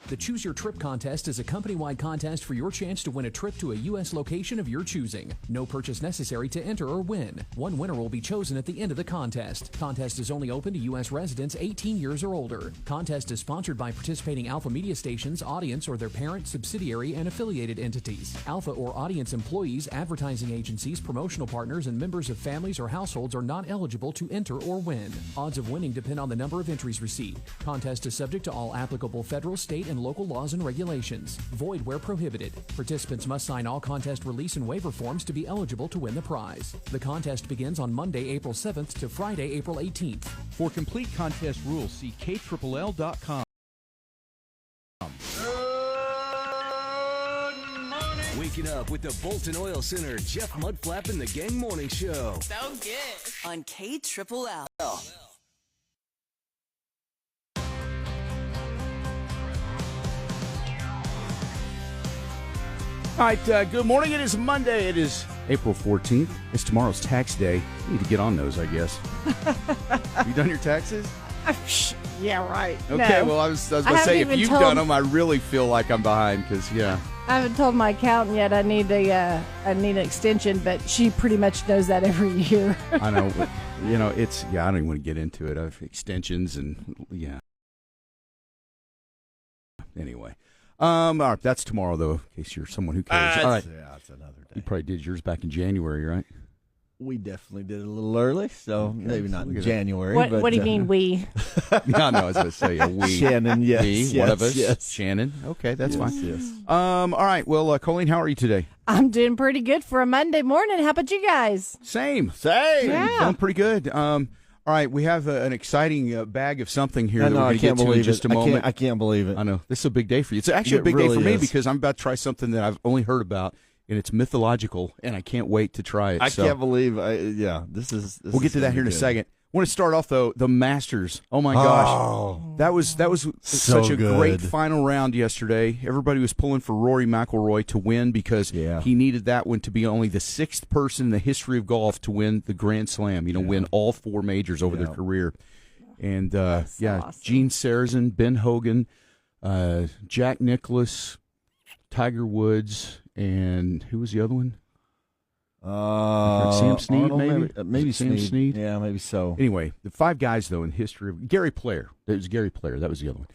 The Choose Your Trip contest is a company-wide contest for your chance to win a trip to a U.S. location of your choosing. No purchase necessary to enter or win. One winner will be chosen at the end of the contest. Contest is only open to U.S. residents 18 years or older. Contest is sponsored by participating Alpha Media stations, audience, or their parent, subsidiary, and affiliated entities. Alpha or audience employees, advertising agencies, promotional partners, and members of families or households are not eligible to enter or win. Odds of winning depend on the number of entries received. Contest is subject to all applicable federal, state, and local laws and regulations. Void where prohibited. Participants must sign all contest release and waiver forms to be eligible to win the prize. The contest begins on Monday, April 7th to Friday, April 18th. For complete contest rules, see KLLL.com. Waking up with the Bolton Oil Center, Jeff Mudflap and the Gang Morning Show. So good. On KLLL. All right, good morning. It is Monday. It is April 14th. It's tomorrow's tax day. You need to get on those, I guess. Have you done your taxes? Yeah, right. Okay, No. well, I was going to say, if you've done them, I really feel like I'm behind because, yeah. I haven't told my accountant yet I need an extension, but she pretty much knows that every year. I know, but, it's, I don't even want to get into it. I have extensions and, yeah. Anyway. All right, that's tomorrow, though, in case you're someone who cares. All right. Yeah, it's another day. You probably did yours back in January, right? We definitely did it a little early, so Okay, maybe not look in at January. What but, do you mean we? Yeah, no, I was going to say a we. Shannon, yes. We, yes, one of us. Yes. Shannon. Okay, that's Yes, fine. yes. All right, well, Colleen, how are you today? I'm doing pretty good for a Monday morning. How about you guys? Same. Yeah. Feeling pretty good. All right, we have an exciting bag of something here that we're I going to can't get to believe in just it. a moment. I can't believe it. I know. This is a big day for you. It's actually a It big day really for me is. because I'm about to try something that I've only heard about, and it's mythological, and I can't wait to try it. I So can't believe. This is. we'll get to that here in a second. I want to start off, though, the Masters. Oh, my gosh. Oh, That was so such a great good. final round yesterday. Everybody was pulling for Rory McIlroy to win because he needed that one to be only the sixth person in the history of golf to win the Grand Slam, win all four majors over their career. And, awesome. Gene Sarazen, Ben Hogan, Jack Nicklaus, Tiger Woods, and who was the other one? Sam Snead, Arnold, maybe Sam Snead. Yeah, maybe so. Anyway, the five guys, though, in history of Gary Player. It was Gary Player. That was the other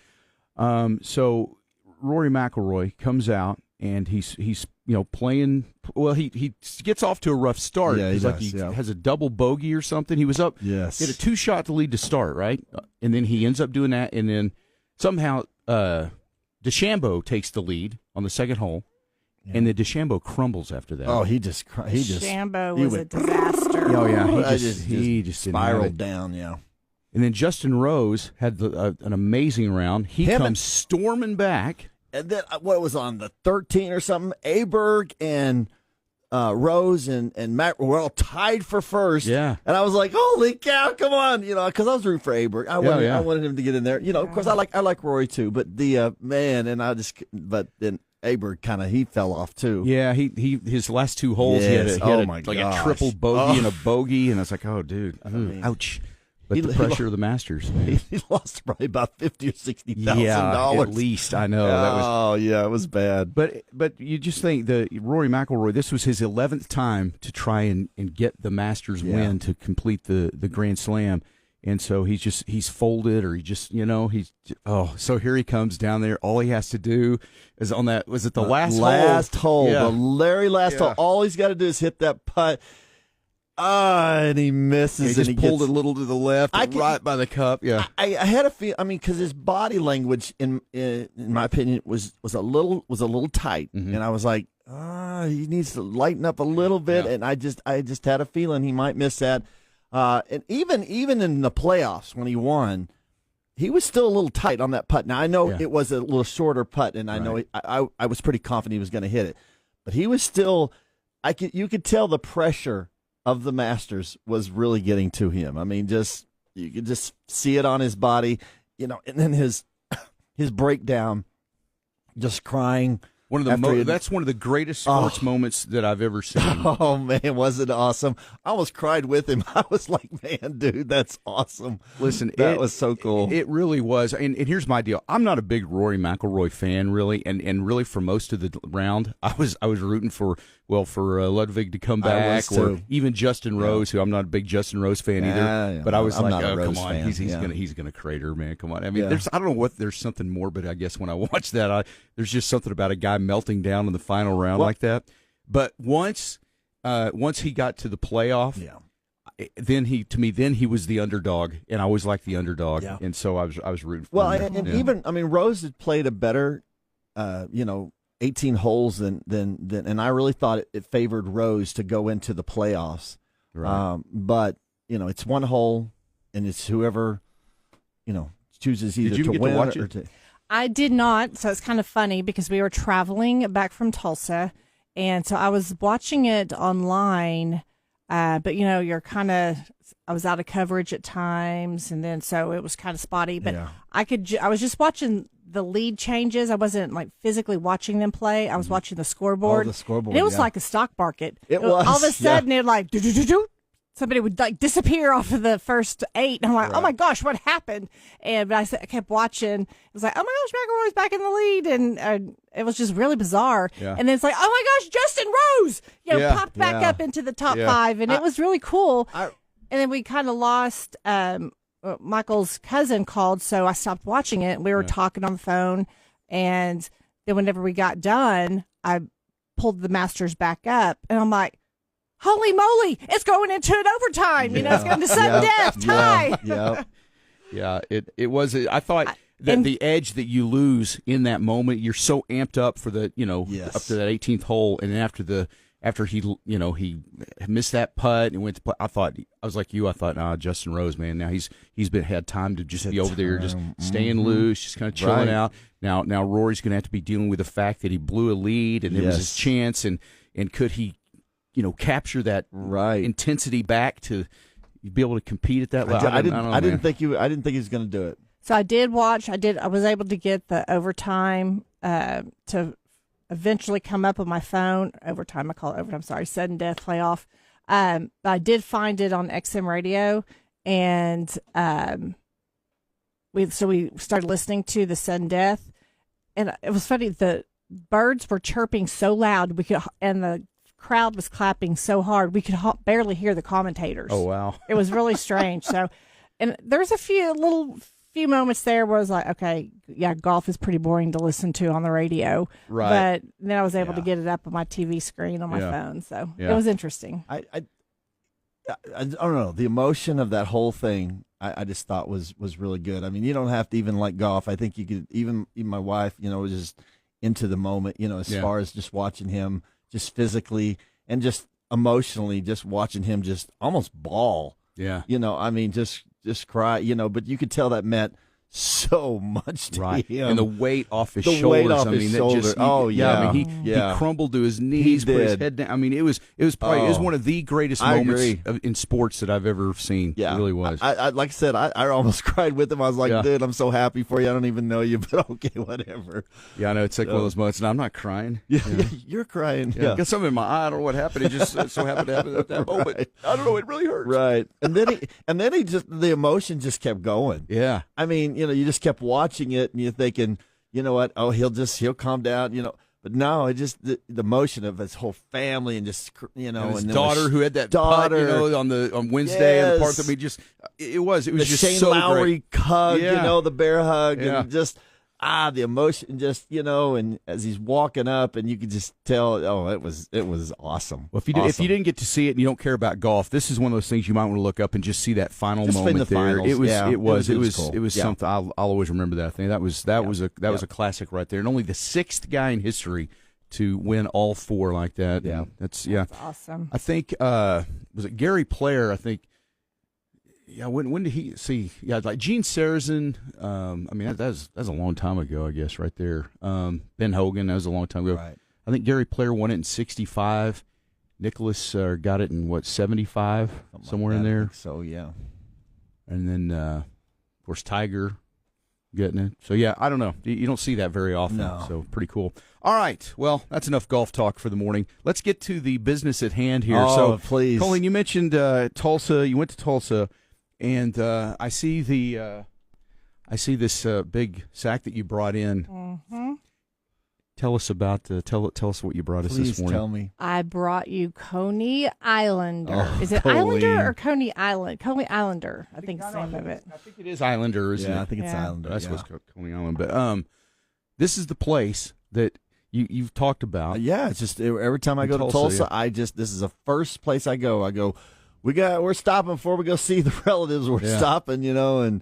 one. So Rory McIlroy comes out, and he's playing. Well, he gets off to a rough start. Yeah, he like does, he yeah. has a double bogey or something. He was up. Yes. He had a 2-shot to lead to start, right? And then he ends up doing that, and then somehow DeChambeau takes the lead on the second hole. Yeah. And then DeChambeau crumbles after that. Oh, he just Shambo was a disaster. Oh yeah, he just spiraled didn't have it. down. Yeah. And then Justin Rose had an amazing round. He comes storming back. And then what was on the 13 or something? Aberg and Rose and Matt were all tied for first. Yeah. And I was like, holy cow, come on, because I was rooting for Aberg. I wanted him to get in there. Of course, I like Rory too, but the but then Aberg he fell off too. Yeah, his last two holes he had a triple bogey and a bogey, and I was like, oh dude, ouch. But the pressure of the Masters, man. He lost probably about $50,000 or $60,000. Yeah, at least I know. It was bad. But you just think Rory McIlroy, this was his 11th time to try and get the Masters win to complete the Grand Slam, and so he's folded, or so here he comes down there. All he has to do is on that, was it the last hole? Yeah. The very last hole. All he's got to do is hit that putt. And he misses. He just and pulled a little to the left, right by the cup. Yeah, I had a feel. Because his body language, in my opinion, was a little tight, and I was like, he needs to lighten up a little bit. And I just had a feeling he might miss that. And even in the playoffs when he won, he was still a little tight on that putt. Now I know it was a little shorter putt, and I know I was pretty confident he was going to hit it, but he was still. You could tell the pressure of the Masters was really getting to him. You could just see it on his body, and then his breakdown, just crying That's one of the greatest sports moments that I've ever seen. Oh man, was it awesome? I almost cried with him. I was like, man, dude, that's awesome. Listen, that was so cool. It really was. And here's my deal. I'm not a big Rory McIlroy fan, really, and really for most of the round, I was rooting for Ludwig to come back, or even Justin Rose, who I'm not a big Justin Rose fan either. But I was like, oh, come on, he's gonna crater, man. Come on. I mean, I don't know there's something more, but I guess when I watch that, there's just something about a guy melting down in the final round like that. But once he got to the playoff, then he was the underdog, and I always liked the underdog, and so I was rooting for him. And even Rose had played a better, 18 holes than and I really thought it favored Rose to go into the playoffs. Right. But it's one hole, and it's whoever chooses either to win or to. I did not, so it's kind of funny because we were traveling back from Tulsa, and so I was watching it online, but you're kind of, I was out of coverage at times, and then so it was kind of spotty, but I was just watching the lead changes. I wasn't like physically watching them play. I was watching the scoreboard. Oh, the scoreboard. And it was like a stock market. It was. All of a sudden, it like do. Somebody would like disappear off of the first 8, and I'm like, oh my gosh, what happened? But I kept watching. It was like, oh my gosh, McIlroy's back in the lead, and it was just really bizarre. Yeah. And then it's like, oh my gosh, Justin Rose, popped back up into the top 5, and it was really cool. And then we kind of lost. Michael's cousin called, so I stopped watching it. We were talking on the phone, and then whenever we got done, I pulled the Masters back up, and I'm like, holy moly, it's going into an overtime. It's going to sudden death tie. Yeah, it was. I thought that the edge that you lose in that moment, you're so amped up for the, up to that 18th hole, and after he missed that putt and went to play, I was like you. I thought, Justin Rose, man, now he's had time to just be over there, just staying loose, just kind of chilling out. Now Rory's going to have to be dealing with the fact that he blew a lead, and it was his chance, and could he, capture that intensity back to be able to compete at that level? I didn't think he was going to do it. So I did watch. I was able to get the overtime to eventually come up on my phone. Overtime, I call it overtime. Sorry, sudden death playoff. But I did find it on XM radio, and we started listening to the sudden death, and it was funny. The birds were chirping so loud and the crowd was clapping so hard we could barely hear the commentators. Oh wow! It was really strange. So, and there's a few moments there where I was like, okay, golf is pretty boring to listen to on the radio. Right. But then I was able to get it up on my TV screen on my phone, so it was interesting. I don't know, the emotion of that whole thing. I just thought was really good. I mean, you don't have to even like golf. I think you could even my wife, was just into the moment. As far as just watching him. Just physically and just emotionally, just watching him just almost bawl. Yeah. Just cry, but you could tell that meant so much to him. And the weight off his shoulders. He crumbled to his knees, put his head down. I mean, it was one of the greatest moments in sports that I've ever seen. Yeah. It really was. I like I said, I almost cried with him. I was like, dude, I'm so happy for you. I don't even know you, but okay, whatever. Yeah, I know. It's like one of those moments, and I'm not crying. Yeah. You're crying. Yeah. I got something in my eye. I don't know what happened. It just so happened to happen at that moment. I don't know. It really hurts. Right. And then he just, the emotion just kept going. Yeah. I mean, you just kept watching it, and you're thinking, you know what? Oh, he'll calm down, But no, it just the emotion of his whole family, and just and his daughter who had that putt, on Wednesday, and the part that it was the just Shane so Lowry great. hug, the bear hug, and just the emotion, just and as he's walking up, and you could just tell, it was awesome. Well, if you didn't get to see it and you don't care about golf, this is one of those things you might want to look up and just see that final moment the there. Finals. It was something. I'll always remember that thing. That was a classic right there, and only the 6th guy in history to win all 4 like that. Yeah, that's awesome. I think was it Gary Player? I think. Yeah, when did he see? Yeah, like Gene Sarazen. I mean, that's a long time ago, I guess, right there. Ben Hogan, that was a long time ago. Right. I think Gary Player won it in '65. Nicholas got it in 75, somewhere in there. So yeah. And then, of course, Tiger getting it. So, yeah, I don't know. You don't see that very often. No. So, pretty cool. All right. Well, that's enough golf talk for the morning. Let's get to the business at hand here. Oh, so, please. Colleen, you mentioned Tulsa. You went to Tulsa, and I see this big sack that you brought in. Mm-hmm. Tell us about tell us what you brought us Please this morning. tell me. I brought you Coney Islander. Oh, is it Colleen. Islander or Coney Island? Coney Islander, I think is the name of it. I think it is Islander, isn't it? Yeah, I think it's Yeah. Islander. That's yeah. what's Coney Island. But this is the place that you've talked about. Yeah, it's just every time I In go to Tulsa, Tulsa, this is the first place I go. I go, we're stopping before we go see the relatives. We're stopping, and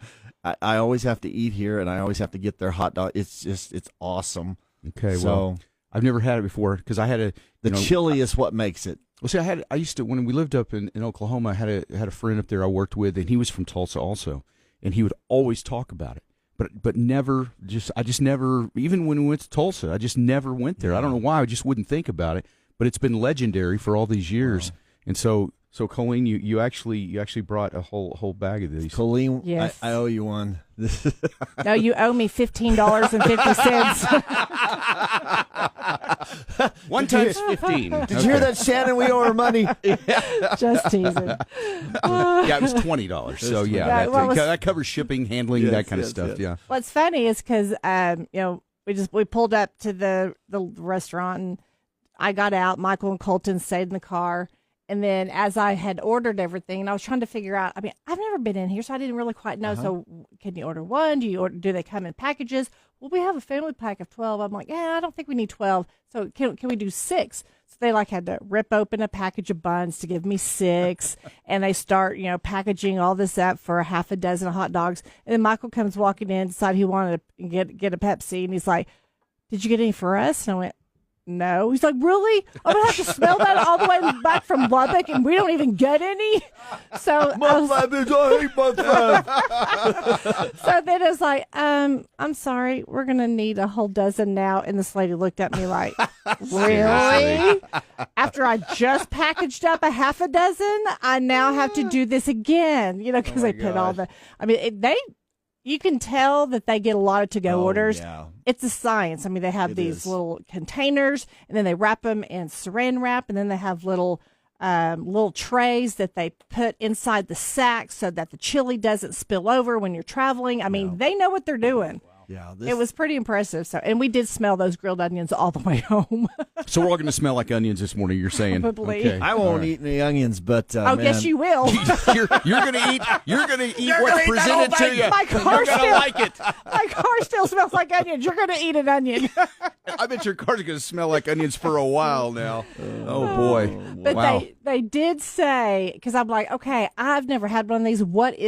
I always have to eat here, and I always have to get their hot dog. It's awesome. Okay, So well, I've never had it before because I had the chili is what makes it. Well, see, I used to when we lived up in Oklahoma. I had a friend up there I worked with, and he was from Tulsa also, and he would always talk about it. But never I just never, even when we went to Tulsa, I just never went there. I don't know why. I just wouldn't think about it. But it's been legendary for all these years. Wow. And so Colleen, you actually brought a whole bag of these. Colleen, Yes. I owe you one. No, you owe me $15.50. 1 times 15. Did you hear that, Shannon? We owe her money. Just teasing. Yeah, it was $20. So Yeah, that covers shipping, handling, that kind of stuff. Yeah. What's funny is because we pulled up to the restaurant and I got out. Michael and Colton stayed in the car. And then as I had ordered everything, and I was trying to figure out, I've never been in here, so I didn't really quite know. So can you order one? Do they come in packages? Well, we have a family pack of 12. I'm like, I don't think we need 12. So can we do 6? So they had to rip open a package of buns to give me 6. And they start, packaging all this up for a half a dozen hot dogs. And then Michael comes walking in, decide he wanted to get a Pepsi. And he's like, did you get any for us? And I went, no. He's like, really? I'm going to have to smell that all the way back from Lubbock, and we don't even get any? So Mudflap, I hate Mudflap. So then it's like, I'm sorry, we're going to need a whole dozen now. And this lady looked at me like, really? After I just packaged up a half a dozen, I now have to do this again, because they put all the, you can tell that they get a lot of to-go orders. Yeah. It's a science. They have these little containers, and then they wrap them in saran wrap, and then they have little trays that they put inside the sack so that the chili doesn't spill over when you're traveling. They know what they're doing. Wow. Yeah, it was pretty impressive. So, and we did smell those grilled onions all the way home. So we're all going to smell like onions this morning. You're saying? Probably. Okay. I won't eat any onions, but yes, you will. You're going to eat. You're going to eat what's presented to you. My car You're going to like it. My car still smells like onions. You're going to eat an onion. I bet your car's going to smell like onions for a while now. Oh boy! But wow. they did say, because I'm like, okay, I've never had one of these. What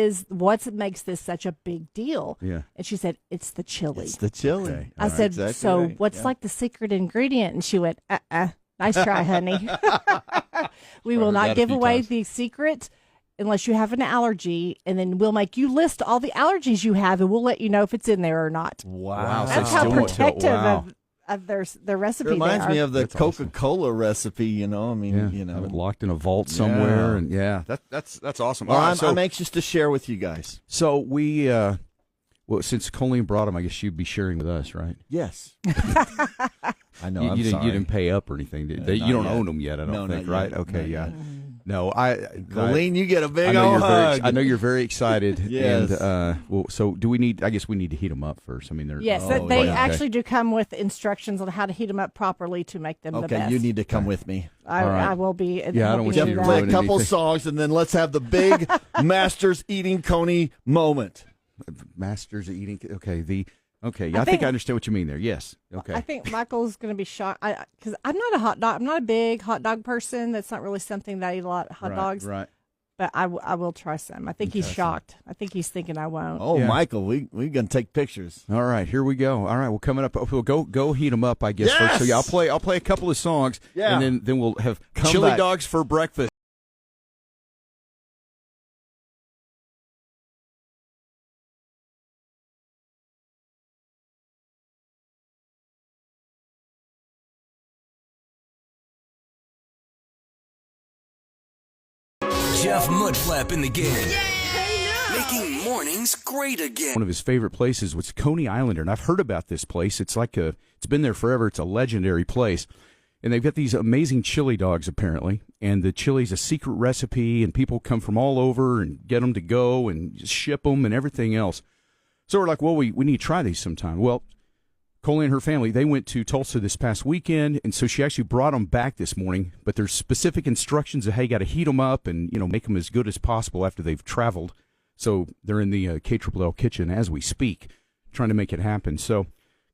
makes this such a big deal? Yeah. And she said, it's the chili. It's the chili. Okay. I said, exactly so right. what's like the secret ingredient? And she went, nice try, honey. We will heard that not a give few away times. the secret unless you have an allergy, and then we'll make you list all the allergies you have, and we'll let you know if it's in there or not. Wow. That's So how still won't tell. protective Wow. of their recipe It reminds they are. me of the That's awesome. Coca-Cola recipe, Have it locked in a vault Yeah. somewhere, and that's awesome. Well, All right, I'm anxious to share with you guys. so we since Colleen brought them, I guess she'd be sharing with us, right? Yes. I know. You didn't pay up or anything. You not don't yet. own them yet. I don't No, think, not right? yet. Okay, Not yeah. yet. No, Colleen, you get a I big know old you're hug. I know you're very excited. Yes. And so do we need? I guess we need to heat them up first. They're Yes, Oh, they yeah. actually do come with instructions on how to heat them up properly to make them the Okay, best. you need to come with me. All right. I will be. Yeah, I don't helping want Jeff, you do to that. play a ruin couple anything. songs, and then let's have the big Masters eating coney moment. Masters of eating. Okay, yeah, I think I understand what you mean there. Yes. Okay. I think Michael's going to be shocked because I'm not a hot dog. I'm not a big hot dog person. That's not really something that I eat a lot. Hot dogs. Right. But I will try some. I think he's shocked. I think he's thinking I won't. Oh, Yeah. Michael, we're gonna take pictures. All right, here we go. All right, well, coming up, we'll go heat them up, I guess. Yes! First. So yeah, I'll play a couple of songs, Yeah. and then we'll have Come chili back. dogs for breakfast. Jeff Mudflap in the Gang. Making mornings great again. One of his favorite places was Coney Islander, and I've heard about this place. It's been there forever. It's a legendary place. And they've got these amazing chili dogs, apparently. And the chili's a secret recipe, and people come from all over and get them to go and just ship them and everything else. So we're like, well, we need to try these sometime. Well, Coley and her family, they went to Tulsa this past weekend, and so she actually brought them back this morning. But there's specific instructions of, hey, you got to heat them up and, make them as good as possible after they've traveled. So they're in the KLLL kitchen as we speak, trying to make it happen. So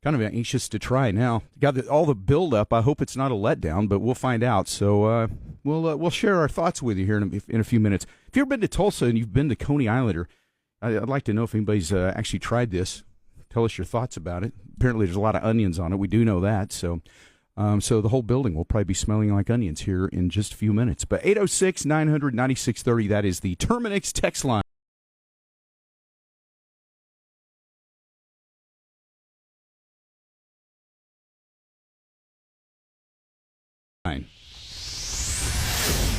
kind of anxious to try now. Got all the build-up. I hope it's not a letdown, but we'll find out. So we'll share our thoughts with you here in a few minutes. If you've ever been to Tulsa and you've been to Coney Islander, I'd like to know if anybody's actually tried this. Tell us your thoughts about it. Apparently there's a lot of onions on it. We do know that. So the whole building will probably be smelling like onions here in just a few minutes. But 806-900-9630, that is the Terminix text line.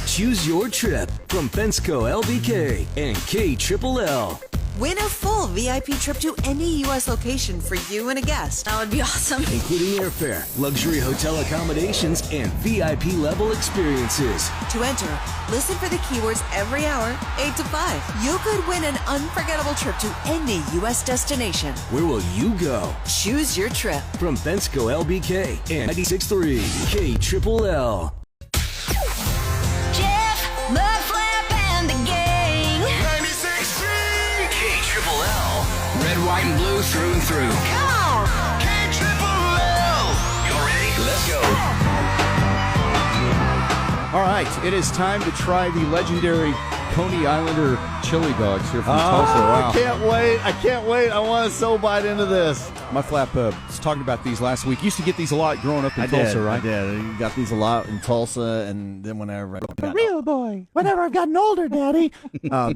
Choose your trip from Fensco LBK and KLLL. Win a full VIP trip to any U.S. location for you and a guest. That would be awesome. Including airfare, luxury hotel accommodations, and VIP level experiences. To enter, listen for the keywords every hour, 8 to 5. You could win an unforgettable trip to any U.S. destination. Where will you go? Choose your trip. From Fensco LBK and 96.3 KLLL. Mudflap and the Gang. 96.3 KLLL. Red, white, and blue through and through. Come on. KLLL. You ready? Let's go. All right, it is time to try the legendary Coney Islander chili dogs here from Tulsa. Wow. I can't wait. I want to so bite into this. Mudflap was talking about these last week. Used to get these a lot growing up in Tulsa, right? I did. You got these a lot in Tulsa, and then whenever Whenever I've gotten older, Daddy.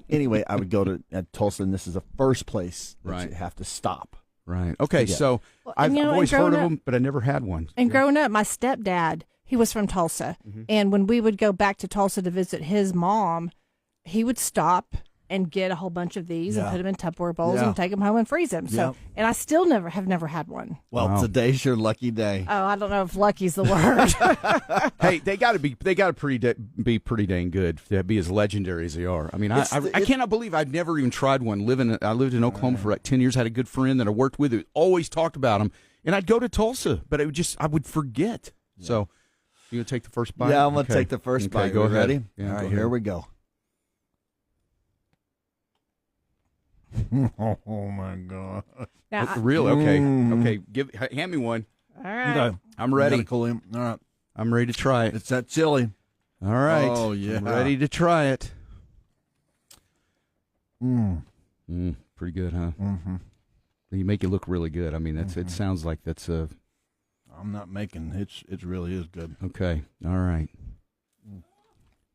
anyway, I would go to Tulsa, and this is the first place that Right. you have to stop. Right. Okay, Yeah. so I've always heard of them, but I never had one. And growing up, my stepdad, he was from Tulsa. And when we would go back to Tulsa to visit his mom, he would stop and get a whole bunch of these and Yeah. put them in Tupperware bowls Yeah. and take them home and freeze them. So, Yeah. and I still have never had one. Well, Wow. today's your lucky day. Oh, I don't know if lucky's the word. Hey, they got to be pretty dang good to be as legendary as they are. I mean, I cannot believe I've never even tried one. I lived in Oklahoma for like 10 years. Had a good friend that I worked with who always talked about them, and I'd go to Tulsa, but I would forget. Yeah. So, you gonna take the first bite? Yeah, I'm gonna take the first bite. Go You ahead. ready? Yeah, all right, go here ahead. we go. Oh my god! Now, Really? Okay. Okay. Hand me one. all right. Okay. I'm ready. You gotta cool him. All right, I'm ready to try it. it's that chili. All right. Oh, yeah. I'm ready to try it. Mm. Pretty good, huh? Mm-hmm. You make it look really good. I mean, it sounds like that's a I'm not making it. Really is good. okay. All right.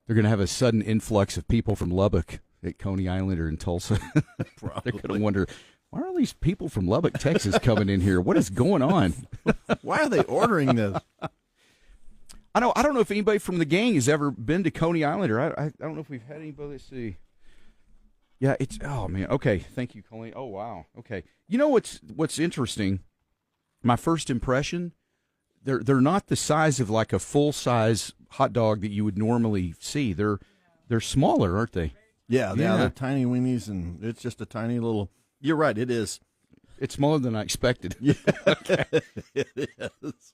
They're going to have a sudden influx of people from Lubbock at Coney Island or in Tulsa. They're going to wonder, why are all these people from Lubbock, Texas coming in here? What is going on? Why are they ordering this? I don't know if anybody from the gang has ever been to Coney Island, or I don't know if we've had anybody. Let's see. Yeah, it's oh man. Okay, thank you, Colleen. Oh wow. Okay, you know what's interesting? My first impression, they're not the size of like a full size hot dog that you would normally see. They're smaller, aren't they? Yeah, Yeah. they're tiny weenies, and it's just a tiny little. You're right. It is. It's smaller than I expected. Yeah, it is.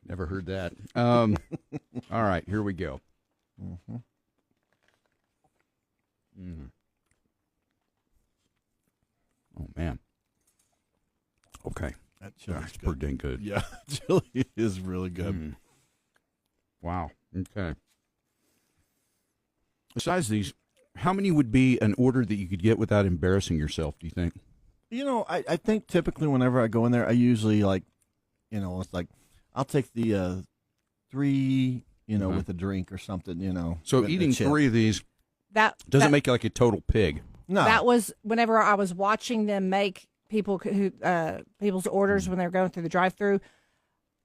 Never heard that. All right, here we go. Mm-hmm. Oh man. Okay, That chili's that's good. pretty dang good. Yeah, chili is really good. Wow. Okay. Besides these, how many would be an order that you could get without embarrassing yourself, do you think? You know, I think typically whenever I go in there, I usually it's like I'll take the 3, with a drink or something, So with a eating chip. 3 of these doesn't make you like a total pig. No, That was whenever I was watching them make people's orders when they were going through the drive-through.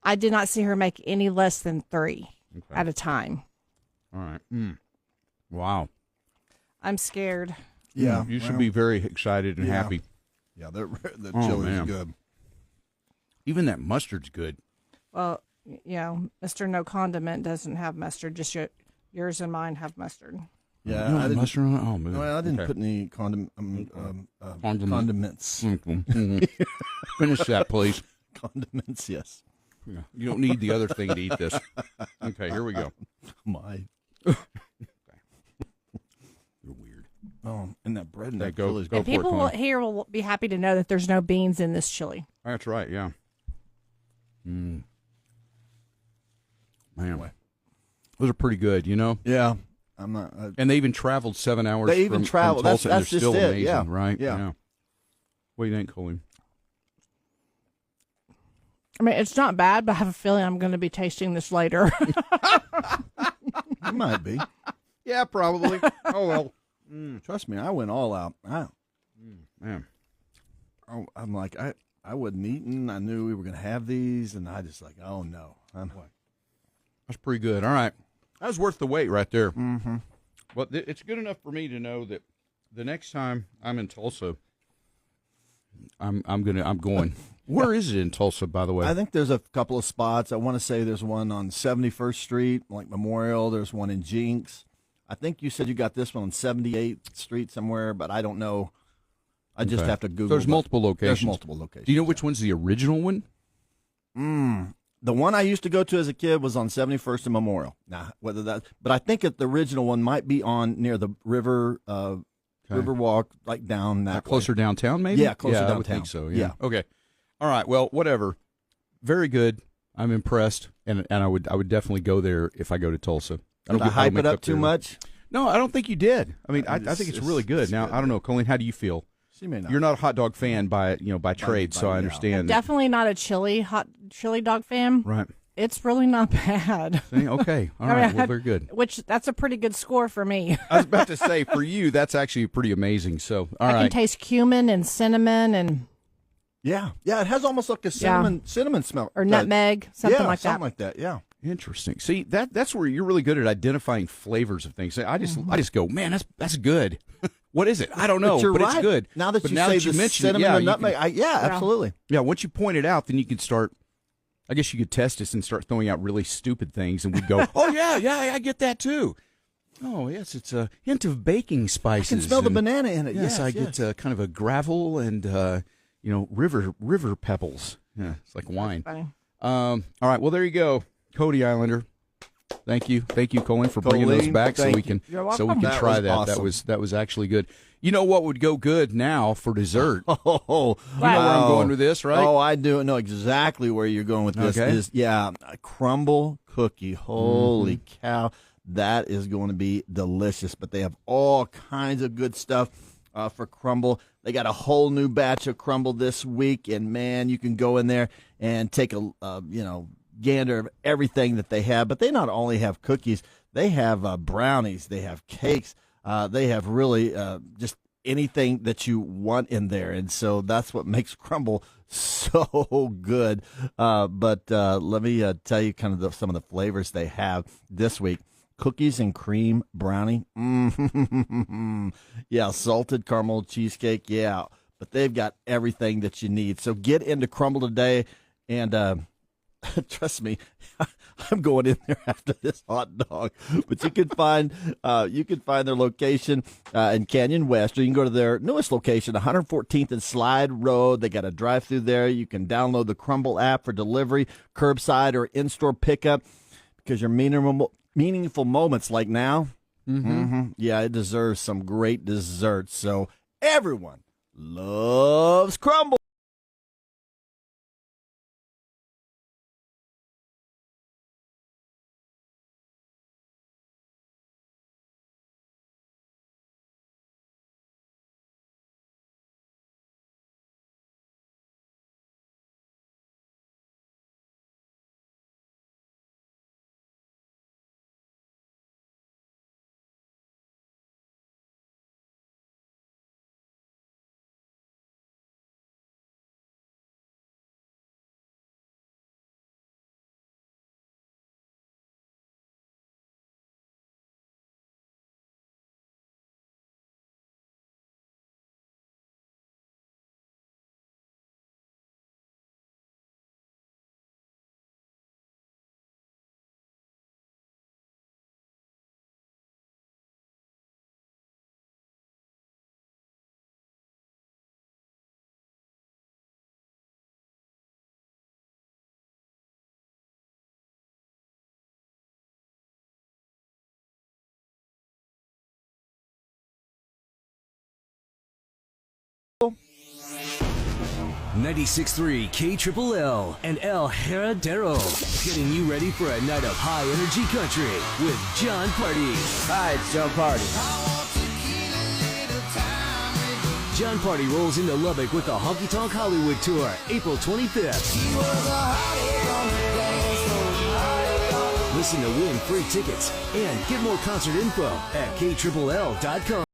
I did not see her make any less than 3 at a time. All right. Wow. I'm scared. Yeah, You should be very excited and happy. Yeah, the chili's man. good. Even that mustard's good. Well, Mr. No Condiment doesn't have mustard. Just yours and mine have mustard. Yeah, You I didn't. mustard on it? Oh, man. Well, I didn't Okay. put any condiments. Finish that, please. Condiments, yes. Yeah. You don't need the other thing to eat this. Okay, here we go. My. You're weird. Oh, and that bread and Okay, that go chili's for And it, people Colin. here will be happy to know that there's no beans in this chili. That's right, yeah. Man. Those are pretty good, you know? Yeah, I'm not. And they even traveled 7 hours They even from traveled. Tulsa, That's and they're just still it, amazing, yeah. right? Yeah. What do you think, Colleen? I mean, it's not bad, but I have a feeling I'm going to be tasting this later. It might be. Yeah, probably. Oh, well. Trust me, I went all out. Man. I'm like, I wasn't eating. I knew we were going to have these, and I just like, oh no. That's pretty good. All right. That was worth the wait right there. Mm-hmm. Well, it's good enough for me to know that the next time I'm in Tulsa, I'm going. Where is it in Tulsa, by the way? I think there's a couple of spots. I want to say there's one on 71st Street, like Memorial. There's one in Jinx. I think you said you got this one on 78th Street somewhere, but I don't know. I just have to Google. So there's multiple locations. There's multiple locations. Do you know which one's the original one? The one I used to go to as a kid was on 71st and Memorial. Now, but I think the original one might be on near the river, River Walk, like down that way. Closer downtown, maybe? Yeah, closer I would downtown. think so, yeah. Okay. All right, well, whatever. Very good. I'm impressed, and I would definitely go there if I go to Tulsa. Did I hype it up too much? No, I don't think you did. I mean, I think it's really good. Now, I don't know, Colleen, how do you feel? She may not. You're not a hot dog fan by trade, so I understand. Definitely not a hot chili dog fan. Right. It's really not bad. See? Okay. All I right. mean, Well, very good. Which, that's a pretty good score for me. I was about to say, for you, that's actually pretty amazing. So, all I right. can taste cumin and cinnamon and Yeah, it has almost like a cinnamon smell. or nutmeg, something like that. Something like that, yeah. Interesting. See, that's where you're really good at identifying flavors of things. I just go, man, that's good. What is it? I don't know, But, it's good. Now that But you now say that you the mention it, cinnamon and you nutmeg, can- absolutely. Yeah, once you point it out, then you can start. I guess you could test us and start throwing out really stupid things, and we'd go, "Oh yeah, I get that too." Oh yes, it's a hint of baking spices. I can smell the and- banana in it. Yes, I get kind of a gravel and river pebbles. Yeah, it's like wine. Funny. All right, well there you go, Cody Islander. Thank you, Colin, for bringing those Colleen, back so thank we can You're so we welcome. can That try was that. awesome. That was actually good. You know what would go good now for dessert? Oh, You know where I'm going with this, right? Oh, I do know exactly where you're going with this. Okay. A crumble cookie. Holy cow, that is going to be delicious. But they have all kinds of good stuff for crumble. They got a whole new batch of crumble this week, and man, you can go in there and take a gander of everything that they have. But they not only have cookies, they have brownies, they have cakes. They have really just anything that you want in there, and so that's what makes crumble so good. But let me tell you kind of some of the flavors they have this week. Cookies and cream brownie. Yeah, salted caramel cheesecake. Yeah, but they've got everything that you need. So get into crumble today, and trust me, I'm going in there after this hot dog. But you can find their location in Canyon West, or you can go to their newest location, 114th and Slide Road. They got a drive-through there. You can download the Crumble app for delivery, curbside, or in-store pickup, because your meaningful moments like now, yeah, it deserves some great desserts. So everyone loves crumble. 96.3 KLLL and El Heredero. Getting you ready for a night of high energy country with John Party. Hi, it's John Party. John Party rolls into Lubbock with the Honky Tonk Hollywood Tour, April 25th. Listen to win free tickets and get more concert info at KLLL.com.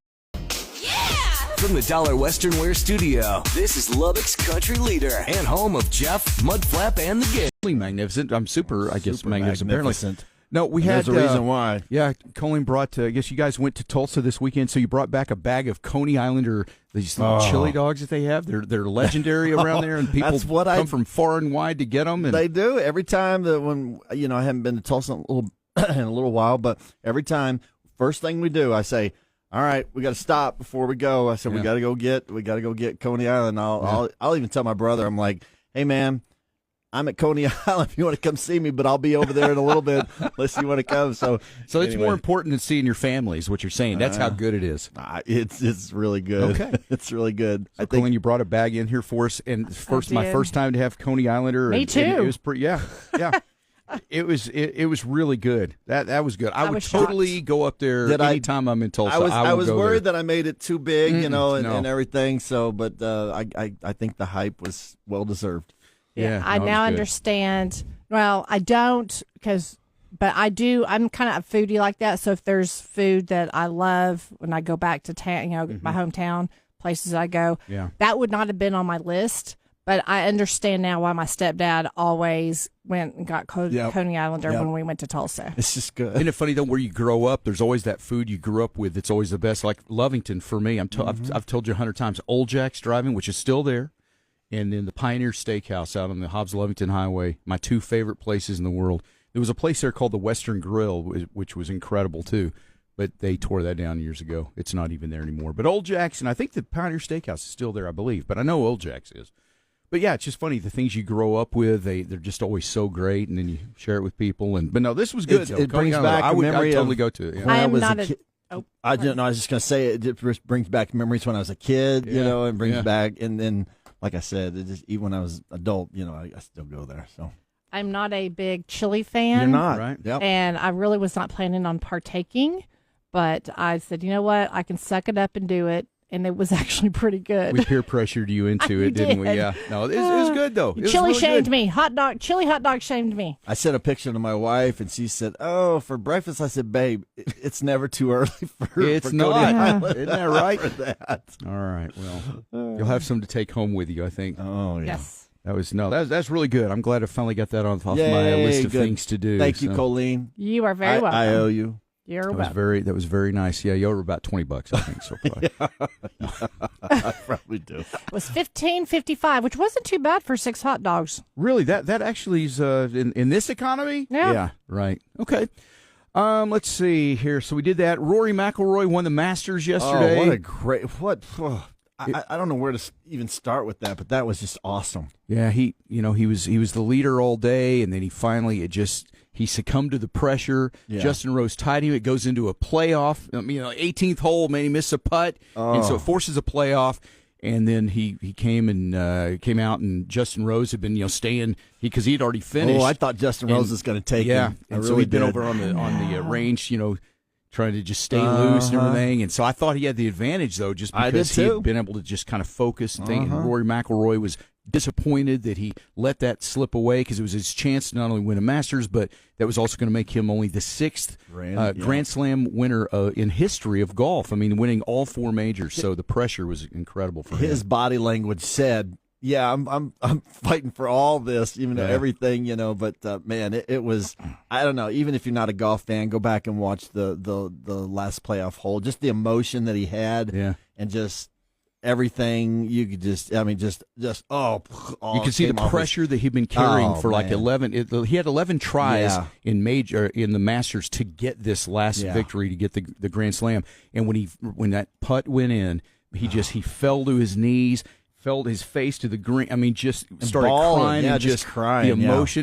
From the Dollar Western Wear Studio, this is Lubbock's country leader and home of Jeff, Mudflap, and the Gang. Magnificent. I'm super, I guess, Super magnificent. magnificent. No, we And had there's a reason why. Yeah, Colleen brought. I guess you guys went to Tulsa this weekend, so you brought back a bag of Coney Islander these chili dogs that they have. They're legendary around there, and people come from far and wide to get them. And They do every time that when I haven't been to Tulsa in a little while, but every time, first thing we do, I say, all right, we got to stop before we go. I said we got to go get Coney Island. I'll even tell my brother, I'm like, hey man, I'm at Coney Island if you want to come see me, but I'll be over there in a little bit unless you want to come. So it's more important than seeing your family, is what you're saying. That's how good it is. It's really good. Okay. It's really good. So Colleen, you brought a bag in here for us, and my first time to have Coney Islander. Me too. And it was pretty. Yeah. It was really good. That was good. I would totally go up there anytime I'm in Tulsa. I was worried that I made it too big, and everything. So, but I think the hype was well deserved. Yeah, I now understand. Well, I don't but I do. I'm kind of a foodie like that. So if there's food that I love when I go back to town, my hometown, places I go, that would not have been on my list. But I understand now why my stepdad always went and got Coney Islander when we went to Tulsa. It's just good. Isn't it funny, though, where you grow up, there's always that food you grew up with that's always the best. Like Lovington, for me, I've told you 100 times, Old Jack's Driving, which is still there, and then the Pioneer Steakhouse out on the Hobbs-Lovington Highway, my two favorite places in the world. There was a place there called the Western Grill, which was incredible, too. But they tore that down years ago. It's not even there anymore. But Old Jack's, and I think the Pioneer Steakhouse is still there, I believe. But I know Old Jack's is. But yeah, it's just funny, the things you grow up with, they're just always so great, and then you share it with people. But no, this was good. It brings back I would totally of, go to it. Yeah. I am not a. I was just gonna say it just brings back memories when I was a kid, and brings back, and then like I said, even when I was adult, I still go there. So I'm not a big chili fan. You're not, right? Yep. And I really was not planning on partaking, but I said, you know what, I can suck it up and do it. And it was actually pretty good. We peer pressured you into it, didn't we? Yeah. No, it was good, though. Chili shamed me. Chili hot dog shamed me. I sent a picture to my wife, and she said, "Oh, for breakfast." I said, "Babe, it's never too early for It's not. Island." Isn't that right? For that. All right. Well, you'll have some to take home with you, I think. Oh, yeah. Yes. That's really good. I'm glad I finally got that off my list of things to do. Thank you, Colleen. You are very welcome. I owe you. You're welcome. That was very nice. Yeah, you owe her about $20, I think. So I probably do. It was $15.55, which wasn't too bad for 6 hot dogs. Really, that actually is in this economy. Yeah. Right. Okay. Let's see here. So we did that. Rory McIlroy won the Masters yesterday. Oh, what a great I don't know where to even start with that, but that was just awesome. Yeah, he was the leader all day, and then he finally he succumbed to the pressure. Yeah. Justin Rose tied him. It goes into a playoff. 18th hole, man, he missed a putt, and so it forces a playoff. And then he came out, and Justin Rose had been staying because he'd already finished. Oh, I thought Justin Rose was going to take him. And so he'd been over on the range, trying to just stay loose and everything. And so I thought he had the advantage, though, just because he had been able to just kind of focus and think. And Rory McIlroy was disappointed that he let that slip away because it was his chance to not only win a Masters, but that was also going to make him only the 6th Grand Slam winner in history of golf. I mean, winning all 4 majors. So the pressure was incredible for him. His body language said, "Yeah, I'm fighting for all this, even though everything, But man, it was. I don't know. Even if you're not a golf fan, go back and watch the last playoff hole. Just the emotion that he had, and just everything. You could just you could see the pressure that he'd been carrying for like 11. He had 11 tries in the Masters to get this last victory, to get the Grand Slam. And when that putt went in, he fell to his knees. Fell his face to the green. I mean, just started crying and just crying. The emotion.